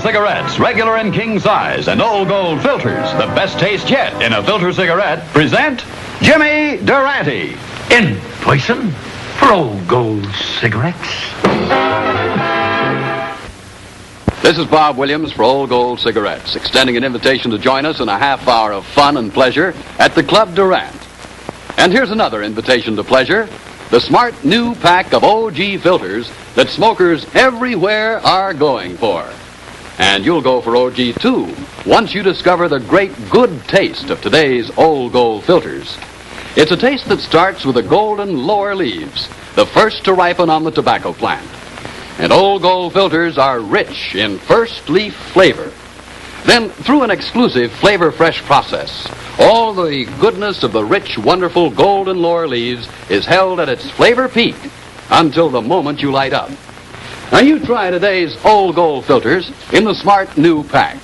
cigarettes, regular and king size, and old gold filters, the best taste yet in a filter cigarette, present Jimmy Durante. In person for old gold cigarettes. This is Bob Williams for Old Gold Cigarettes, extending an invitation to join us in a half hour of fun and pleasure at the Club Durante. And here's another invitation to pleasure, the smart new pack of OG filters that smokers everywhere are going for. And you'll go for OG too, once you discover the great good taste of today's Old Gold filters. It's a taste that starts with the golden lower leaves, the first to ripen on the tobacco plant. And Old Gold filters are rich in first leaf flavor. Then, through an exclusive Flavor Fresh process, all the goodness of the rich, wonderful golden lower leaves is held at its flavor peak until the moment you light up. Now, you try today's Old Gold filters in the smart new pack.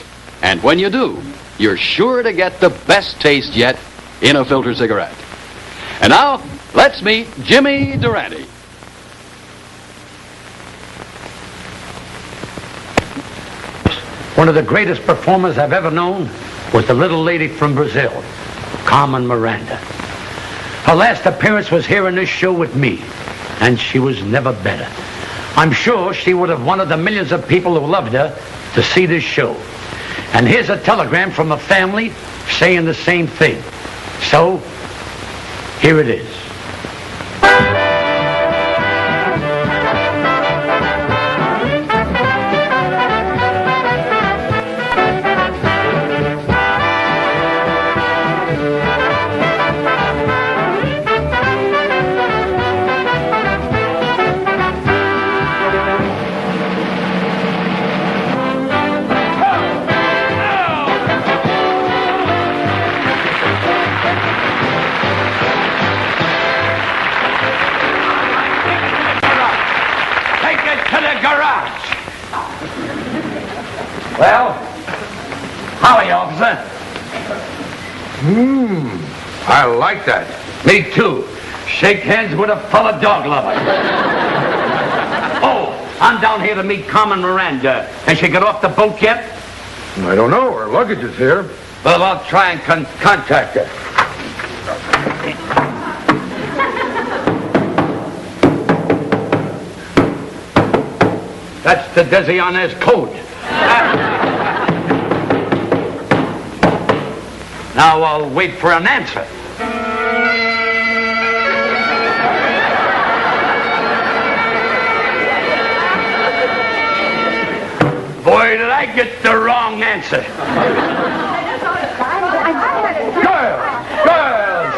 And when you do, you're sure to get the best taste yet in a filter cigarette. And now, let's meet Jimmy Durante. One of the greatest performers I've ever known was the little lady from Brazil, Carmen Miranda. Her last appearance was here in this show with me, and she was never better. I'm sure she would have wanted the millions of people who loved her to see this show. And here's a telegram from a family saying the same thing. So, here it is. Well, howdy, officer. I like that. Me too. Shake hands with a fellow dog lover. Oh, I'm down here to meet Carmen Miranda. Has she got off the boat yet? I don't know. Her luggage is here. Well, I'll try and contact her. That's the Desianes code. Now I'll wait for an answer. Boy, did I get the wrong answer. Girls!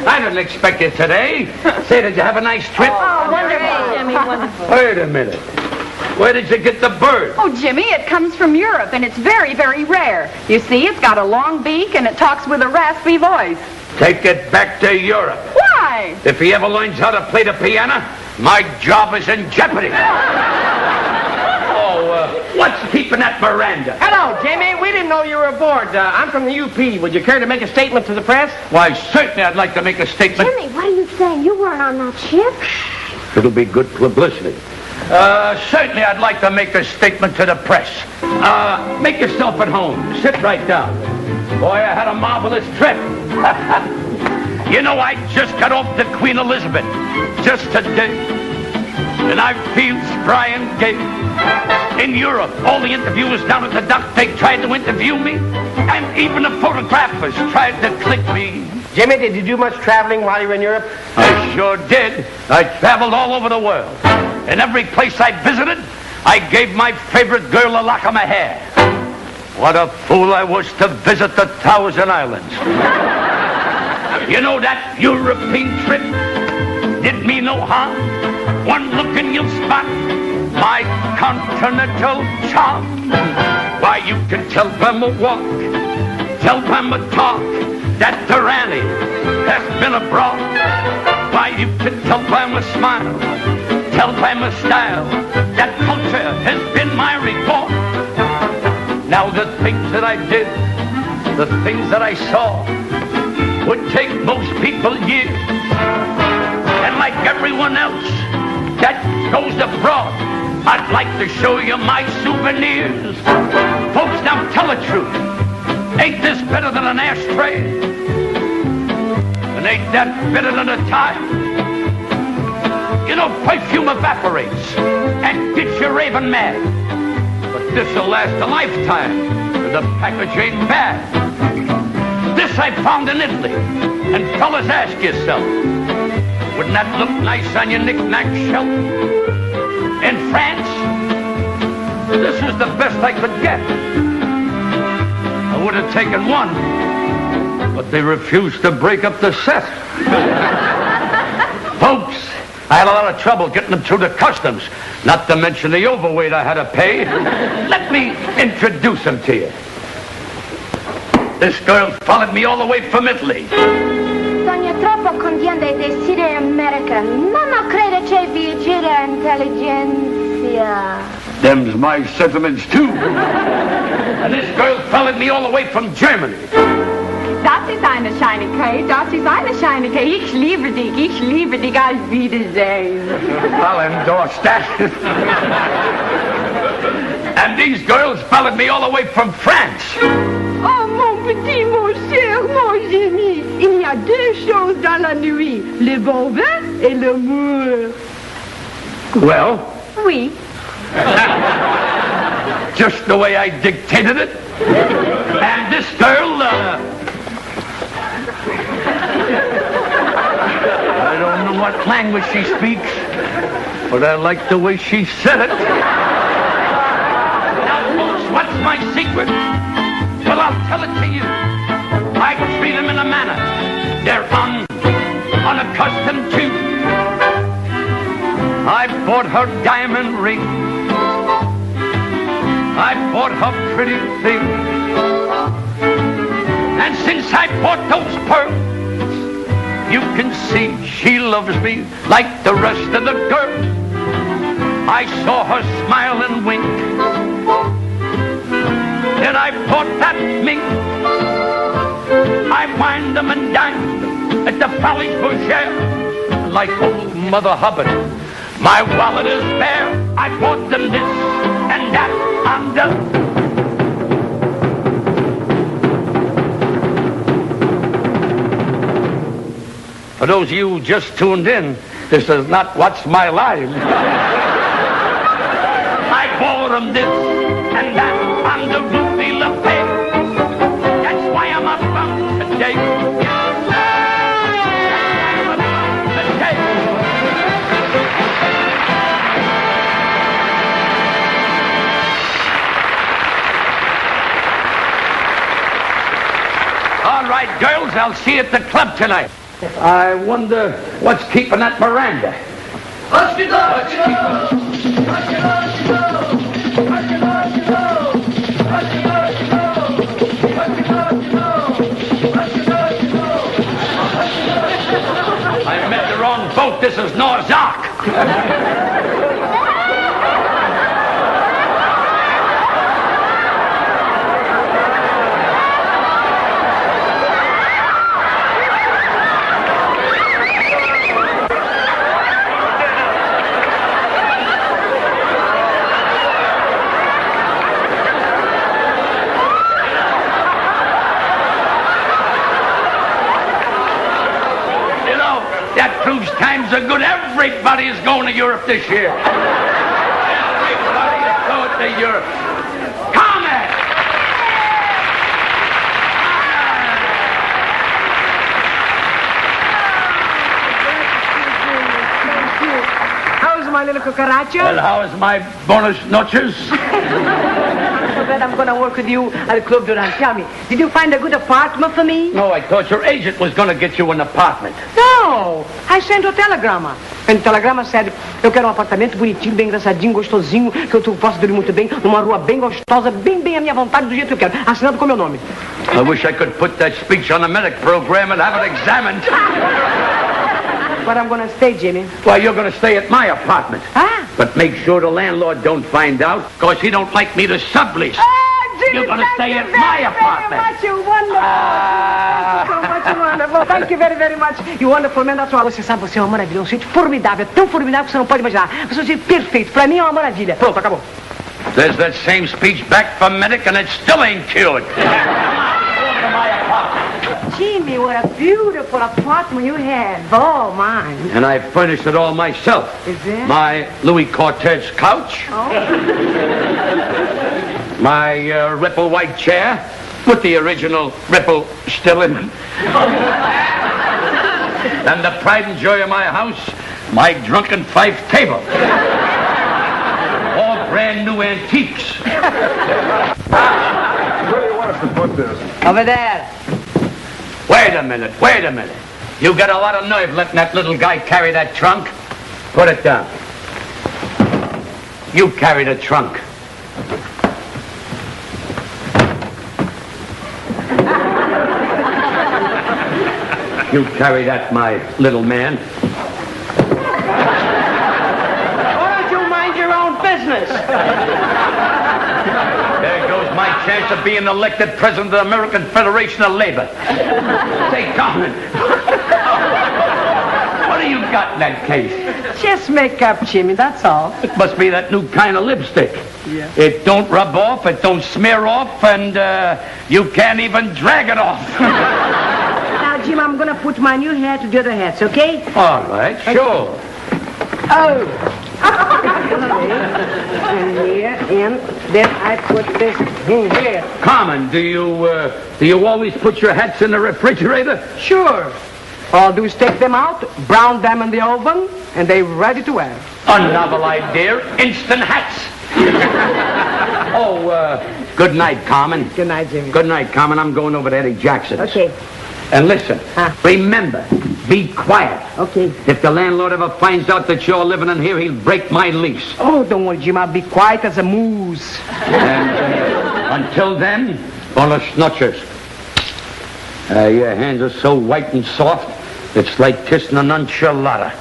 I didn't expect you today. Say, did you have a nice trip? Oh, wonderful, Jimmy, wonderful. Wait a minute. Where did you get the bird? Oh, Jimmy, it comes from Europe, and it's very, very rare. You see, it's got a long beak, and it talks with a raspy voice. Take it back to Europe. Why? If he ever learns how to play the piano, my job is in jeopardy. What's keeping that Miranda? Hello, Jimmy. We didn't know you were aboard. I'm from the UP. Would you care to make a statement to the press? Why, certainly I'd like to make a statement. Jimmy, what are you saying? You weren't on that ship? It'll be good publicity. Certainly I'd like to make a statement to the press. Make yourself at home. Sit right down. Boy, I had a marvelous trip. You know, I just got off the Queen Elizabeth just today. And I feel spry and gay. In Europe, all the interviewers down at the dock, they tried to interview me. And even the photographers tried to click me. Jimmy, did you do much traveling while you were in Europe? I sure did. I traveled all over the world. In every place I visited, I gave my favorite girl a lock of my hair. What a fool I was to visit the Thousand Islands. You know, that European trip did me no harm. One look and you'll spot my continental charm. Why, you can tell by my walk, tell by my talk, that Durante has been abroad. Why, you can tell by my smile, tell by my style, that culture has been my reward. Now the things that I did, the things that I saw, would take most people years. And like everyone else that goes abroad, I'd I'd like to show you my souvenirs. Folks, now tell the truth. Ain't this better than an ashtray? And ain't that better than a tie? You know, perfume evaporates and gets you raving mad. But this'll last a lifetime, and the package ain't bad. This I found in Italy, and fellas, ask yourself, wouldn't that look nice on your knick-knack shelf? In France, this is the best I could get. I would have taken one, but they refused to break up the set. Folks, I had a lot of trouble getting them through the customs, not to mention the overweight I had to pay. Let me introduce them to you. This girl followed me all the way from Italy. Sogno troppo con Durante in America. Non crede c'è vigile intelligentsia. Them's my sentiments, too. And this girl followed me all the way from Germany. Das ist eine Scheinigkeit, das ist eine Scheinigkeit. Ich liebe dich, auf Wiedersehen. I'll endorse that. And these girls followed me all the way from France. Oh, mon petit, mon cher, mon génie. Il y a deux choses dans la nuit, le bon vin et l'amour. Well, Oui. just the way I dictated it. And this girl, I don't know what language she speaks, but I like the way she said it. Now, folks, what's my secret? Well, I'll tell it to you. I treat them in a manner they're unaccustomed to. I bought her diamond ring. I bought her pretty things. And since I bought those pearls, you can see she loves me like the rest of the girls. I saw her smile and wink. Then I bought that mink. I wined them and dined them at the Palais Boucher. Like old Mother Hubbard, my wallet is bare. I bought them this and that and that. For those of you who just tuned in, this is not What's My Line. I bought them this and that on the Ruby LaFay. That's why I'm up today. Yes, sir. I'm up today. All right, girls, I'll see you at the club tonight. I wonder what's keeping that Miranda. I met the wrong boat. This is Noah's Ark. That proves times are good. Everybody is going to Europe this year. Everybody is going to Europe. Carmen! How's my little cucaracha? Well, how is my bonus noches? So glad I'm going to work with you at Club Durante. Tell me, did you find a good apartment for me? No, I thought your agent was going to get you an apartment. No, I sent a telegrama. And the telegrama said, eu quero um apartamento bonitinho, bem engraçadinho, gostosinho, que eu posso dormir muito bem, numa rua bem gostosa, bem à minha vontade, do jeito que eu quero. Assinado com meu nome. I wish I could put that speech on the medic program and have it examined. But I'm going to stay, Jimmy. Why, you're going to stay at my apartment. Ah? But make sure the landlord don't find out, because he don't like me to sublease. Ah, Jimmy, You're going to thank stay you in very, my very apartment. much. You're wonderful. So much wonderful. Thank you very, very much. You wonderful man. That's why. Você sabe, você é uma maravilha. Um sujeito formidável. Tão formidável que você não pode imaginar. Você é um sujeito perfeito. Pra mim é uma maravilha. Pronto, acabou. There's that same speech back from Medic, and it still ain't cured. Jimmy, what a beautiful apartment you have. Oh, mine. And I furnished it all myself. Is it? My Louis Cortez couch. Oh. My Ripple white chair with the original Ripple still in it. And the pride and joy of my house, my drunken fife table. All brand new antiques. Where do you want us to put this? Over there. Wait a minute. You got a lot of nerve letting that little guy carry that trunk. Put it down. You carry the trunk. You carry that, my little man. Why don't you mind your own business? There goes my chance of being elected president of the American Federation of Labor. Say, Carmen, what do you got in that case? Just make up, Jimmy, that's all. It must be that new kind of lipstick. Yeah. It don't rub off, it don't smear off, and you can't even drag it off. Now, Jim, I'm going to put my new hair to the other hats, okay? All right, sure. Oh. And here, and then I put this in here. Carmen, do you always put your hats in the refrigerator? Sure. All I do is take them out, brown them in the oven, and they're ready to wear. A novel idea, instant hats. Good night, Carmen. Good night, Jimmy. Good night, Carmen. I'm going over to Eddie Jackson's. Okay. And listen, remember, be quiet. Okay. If the landlord ever finds out that you're living in here, he'll break my lease. Oh, don't worry, Jim. I'll be quiet as a moose. And until then, buenos noches. Your hands are so white and soft, it's like kissing an enchilada.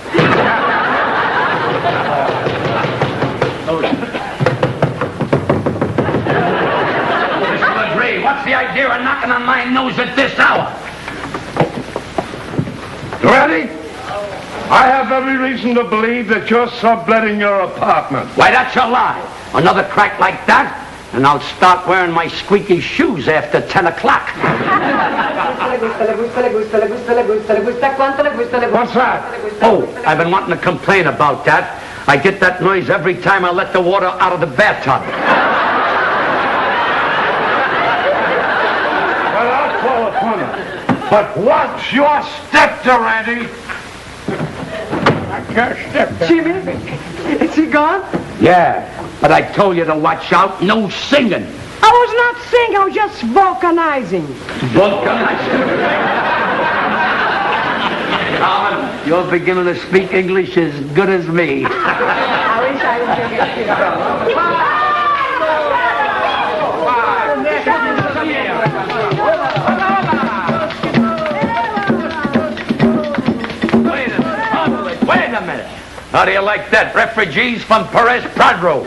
Mr. LeGray, what's the idea of knocking on my nose at this hour? Durante, I have every reason to believe that you're subletting your apartment. Why, that's a lie. Another crack like that, and I'll start wearing my squeaky shoes after 10 o'clock. What's that? Oh, I've been wanting to complain about that. I get that noise every time I let the water out of the bathtub. Well, I'll call upon it. But watch your step, Durante. I can't step. Jimmy, is he gone? Yeah, but I told you to watch out. No singing. I was not singing. I was just vulcanizing. Carmen, you're beginning to speak English as good as me. I wish I Wait a minute. How do you like that? Refugees from Perez Pradro.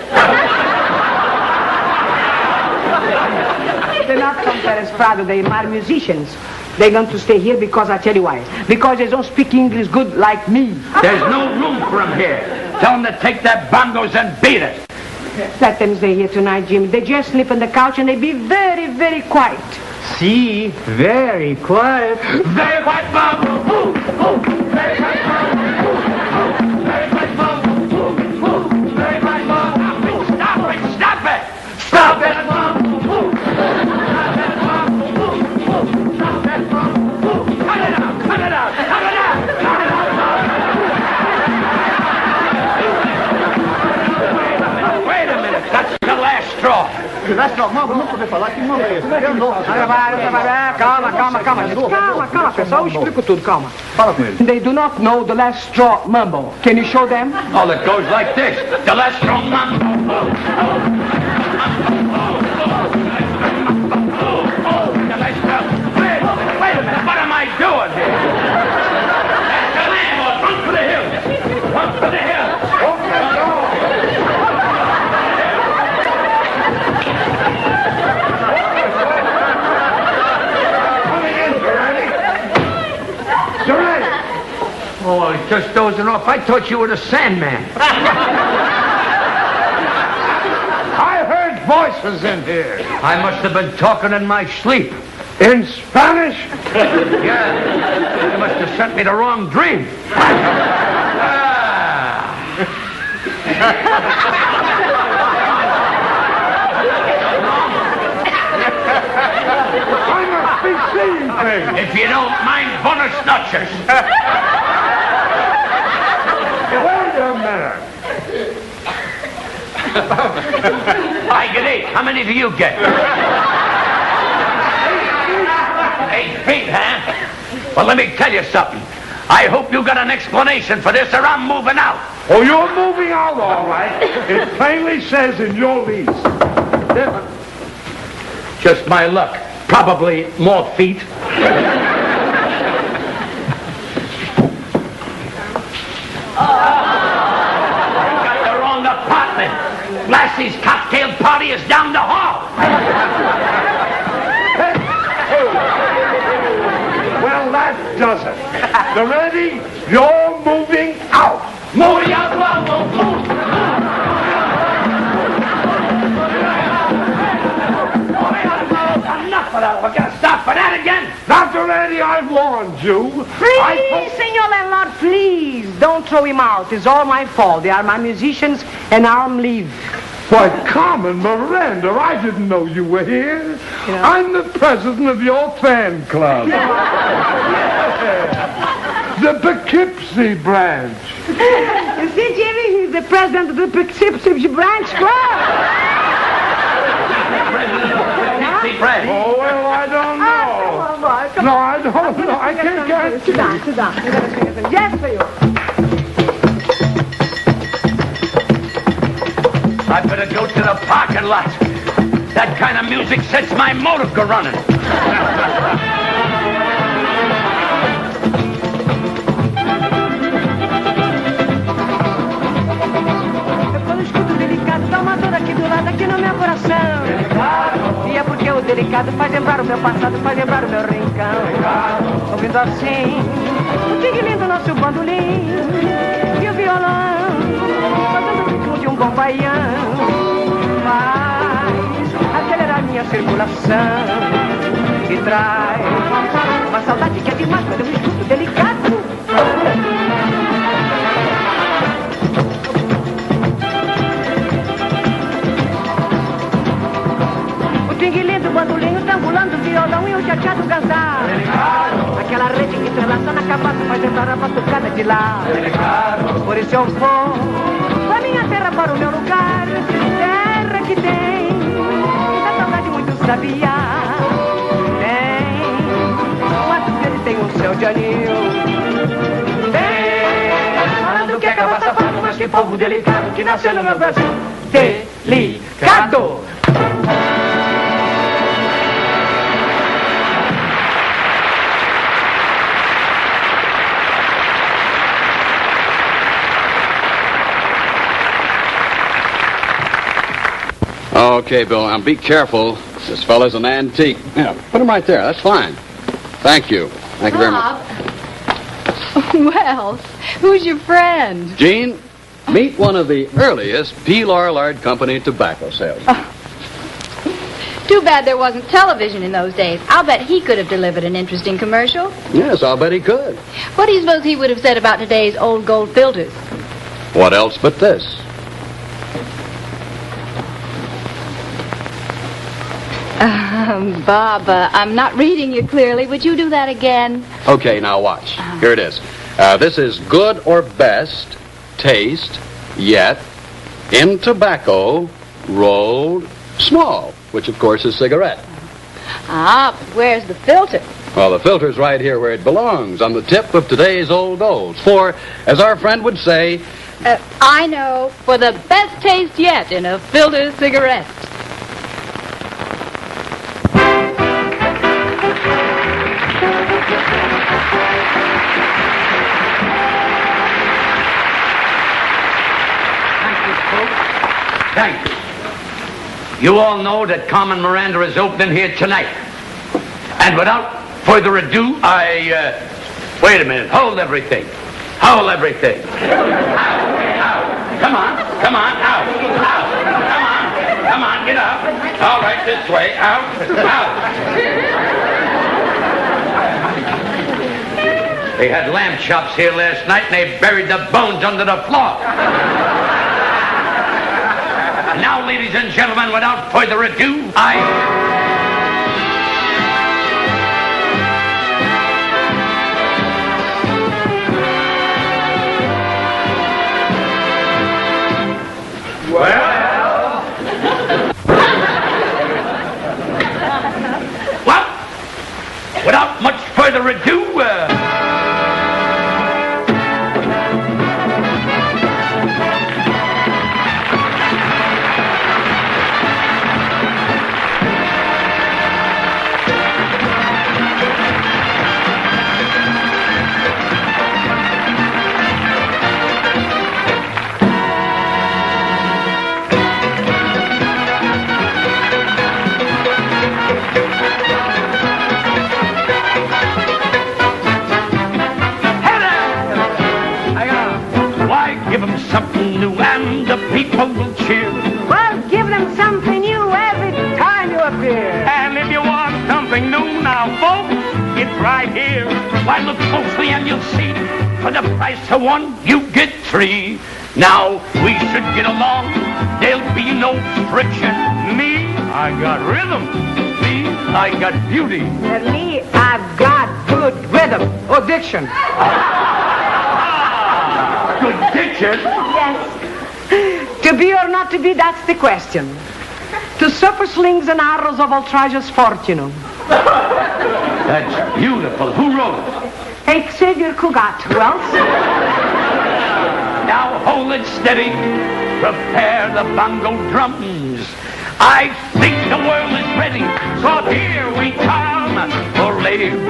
They're not from Perez Prado. They're my musicians. They're going to stay here because I tell you why. Because they don't speak English good like me. There's no room for them here. Tell them to take their bongos and beat it. Let them stay here tonight, Jimmy. They just sleep on the couch and they be very, very quiet. See, very quiet. Very quiet, bongo. Ooh, ooh. Very quiet, bongo. Very quiet, bongo. Very quiet, bongo. Stop it! Stop it! Stop it! Cut it out! Wait a minute! That's the last straw. Calma, pessoal. Eu explico tudo, calma. They do not know the last straw mumble. Can you show them? Oh, it goes like this. The last straw mambo. Wait a minute. What am I doing here? That's the landlord. Run for the hills. Run for the hills. just dozing off. I thought you were the Sandman. I heard voices in here. I must have been talking in my sleep. In Spanish? Yeah. You must have sent me the wrong dream. I must be seeing things. If you don't mind, buenas noches. Wait a minute. I get 8. How many do you get? 8 feet, huh? Well, let me tell you something. I hope you got an explanation for this or I'm moving out. Oh, you're moving out, all right. It plainly says in your lease. Just my luck. Probably more feet. Got the wrong apartment. Lassie's cocktail party is down the hall. Well, that does it. Durante, you're moving out. Moving out, well, move. Enough of that. We're going to stop for that again. Now, Durante, I've warned you. Please, senor landlord, please. Don't throw him out. It's all my fault. They are my musicians, and I'm leave. Why, Carmen Miranda, I didn't know you were here. Yeah. I'm the president of your fan club. The Poughkeepsie branch. You see, Jimmy, he's the president of the Poughkeepsie Branch Club. Oh, well, I don't know. No, I don't know. I can't get Sit down. I'm going to sing a yes for you. I better go to the parking lot. That kind of music sets my motor running. Quando escuto delicado, dá uma dor aqui do lado, aqui no meu coração. E é porque o delicado faz lembrar o meu passado, faz lembrar o meu rincão. Ouvindo assim, o tigre lindo, nosso bandolim e o violão, fazendo o ritmo de um bom baião. Faz acelerar minha circulação e traz uma saudade que é demais quando eu escuto delicado. O bandolinho, tambulando, violão e o chateado cantar. Aquela rede que entrelaça na cabaça faz lembrar a batucada de lá. Por isso eu vou pra minha terra, para o meu lugar. Terra que tem muita saudade, muito sabia. Tem quanto que ele tem um céu de anil. Tem falando que é cava safado, mas que povo delicado que nasceu no meu Brasil. Delicado. Okay, Bill, now be careful. This fella's an antique. Yeah, put him right there. That's fine. Thank you. Thank you very much. Well, who's your friend? Gene, meet one of the earliest P. Lorillard Company tobacco salesmen. Too bad there wasn't television in those days. I'll bet he could have delivered an interesting commercial. Yes, I'll bet he could. What do you suppose he would have said about today's old gold filters? What else but this? Bob, I'm not reading you clearly. Would you do that again? Okay, now watch. Here it is. This is good or best taste yet in tobacco rolled small, which of course is cigarette. Ah, but where's the filter? Well, the filter's right here where it belongs, on the tip of today's old golds. For, as our friend would say, I know, for the best taste yet in a filter cigarette. Thank you. You all know that Carmen Miranda is opening here tonight. And without further ado, wait a minute, hold everything. Howl everything. Out. Come on, out. Come on, get up. All right, this way, out. They had lamb chops here last night, and they buried the bones under the floor. Now, ladies and gentlemen, without further ado, Well, without much further ado, give them something new and the people will cheer. Well, give them something new every time you appear. And if you want something new now, folks, it's right here. Why, look closely and you'll see. For the price of one, you get three. Now, we should get along. There'll be no friction. Me, I got rhythm. Me, I got beauty. And me, I've got good rhythm. Or diction. Good diction? Yes. To be or not to be, that's the question. To suffer slings and arrows of outrageous fortune. That's beautiful. Who wrote it? Xavier Cugat. Who else? Now hold it steady. Prepare the bongo drums. I think the world is ready. So here we come. For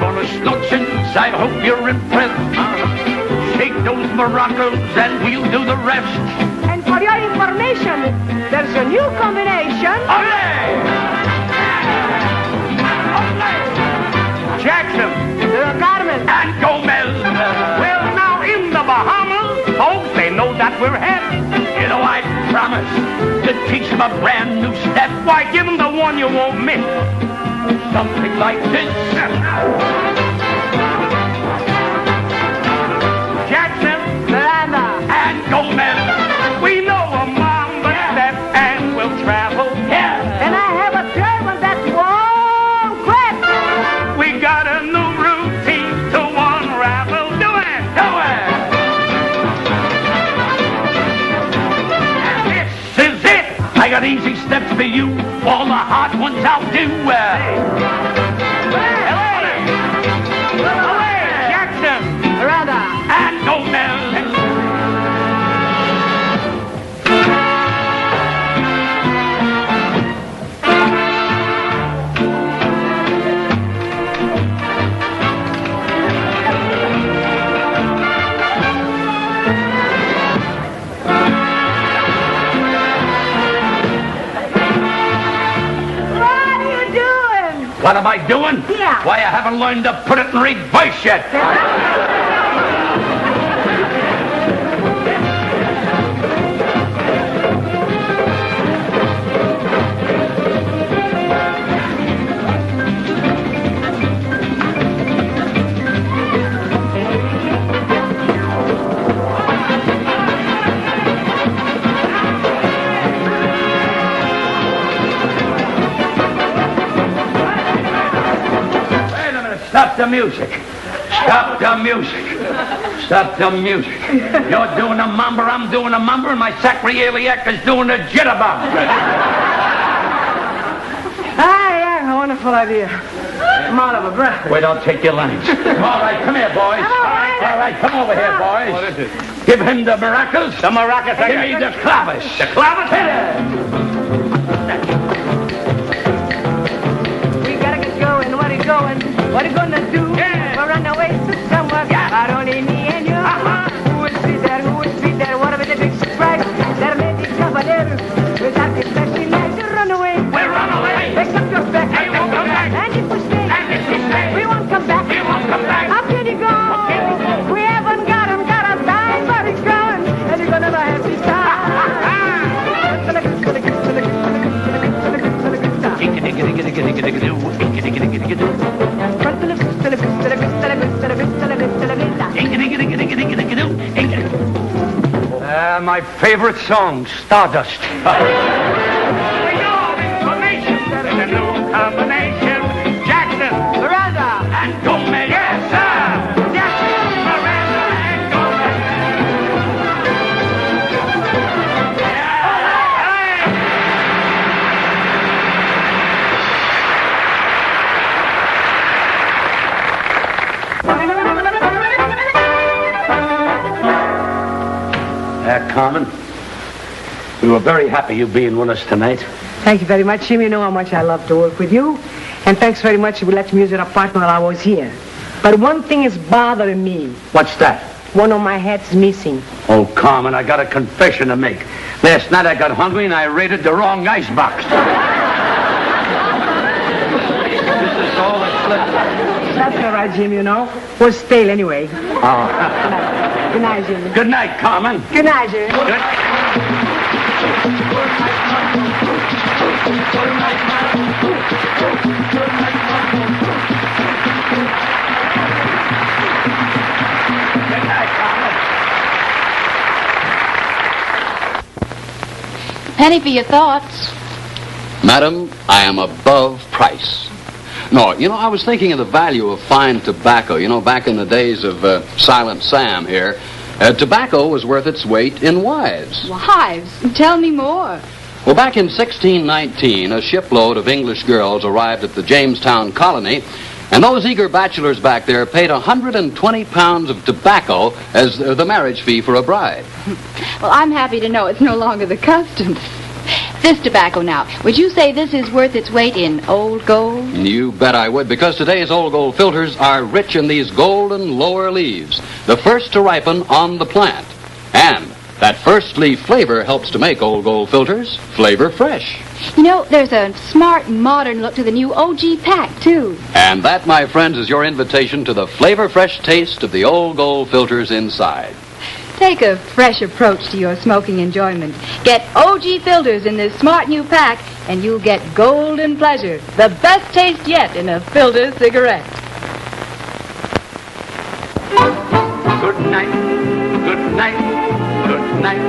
bonus notions, I hope you're impressed. Shake those maracas and we'll do the rest. And for your information, there's a new combination. Olé! Olé! Jackson. Carmen. And Gomez. Well, now in the Bahamas, folks, they know that we're headed. You know, I promise to teach them a brand new step. Why, give them the one you won't miss. Something like this. Jackson. Miranda. And Gomez. We know a mamba step and we'll travel. Yeah. And I have a third one that won't quit. We got a new routine to unravel. Do it. Do it. This is it. I got easy steps for you. All the hard ones I'll do. Jackson. Miranda. And Gomez. What am I doing? Yeah. Why, I haven't learned to put it in reverse yet. Stop the music. Stop the music. Stop the music. You're doing a mumber, I'm doing a mumber, and my sacroiliac is doing a jitterbug. Yeah, a wonderful idea. I'm out of a breath. Wait, I'll take your lines. All right, come here, boys. All right, come over here, boys. What is it? Give him the maracas. The maracas. Give me the clavis. The clavis? Hit it. We gotta get going. What are you going? What are you gonna do? Yeah. We're on our way to somewhere. Yeah. But only me and you. Who will be there? Who will be there? What about the big surprise? There may be cavalier. Without the flashing lights, you run away. We'll run away. Pick up your back. Hey, we'll come back. And if we stay, And if we stay, we won't come back. we won't come back. How can you go? How can we go? We haven't got a My favorite song, Stardust. Information. There's a new combination. Jackson, Miranda! and Gomez. Yes, sir. Jackson, Miranda, and Gomez. Carmen, we were very happy you being with us tonight. Thank you very much, Jim. You know how much I love to work with you. And thanks very much you let me use your apartment while I was here. But one thing is bothering me. What's that? One of my hats is missing. Oh, Carmen, I got a confession to make. Last night I got hungry and I raided the wrong icebox. This is all that's left. That's all right, Jim, you know. Was stale anyway. Oh. Good night, Jim. Good night, Carmen. Good night, Jim. Good. Good night, Carmen. Penny for your thoughts. Madam, I am above price. No, you know, I was thinking of the value of fine tobacco. You know, back in the days of Silent Sam here, tobacco was worth its weight in wives. Wives? Tell me more. Well, back in 1619, a shipload of English girls arrived at the Jamestown colony, and those eager bachelors back there paid 120 pounds of tobacco as the marriage fee for a bride. Well, I'm happy to know it's no longer the custom. This tobacco now, would you say this is worth its weight in old gold? You bet I would, because today's old gold filters are rich in these golden lower leaves, the first to ripen on the plant. And that first leaf flavor helps to make old gold filters flavor fresh. You know, there's a smart, modern look to the new OG pack, too. And that, my friends, is your invitation to the flavor fresh taste of the old gold filters inside. Take a fresh approach to your smoking enjoyment. Get OG filters in this smart new pack, and you'll get golden pleasure, the best taste yet in a filter cigarette. Good night. Good night. Good night.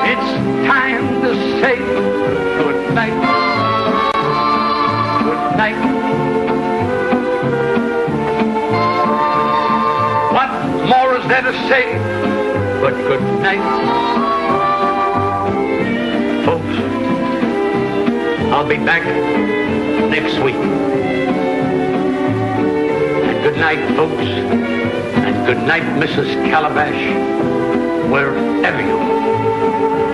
It's time to say good night. Good night. What more is there to say but good night? Folks, I'll be back next week. And good night, folks. And good night, Mrs. Calabash, wherever you are.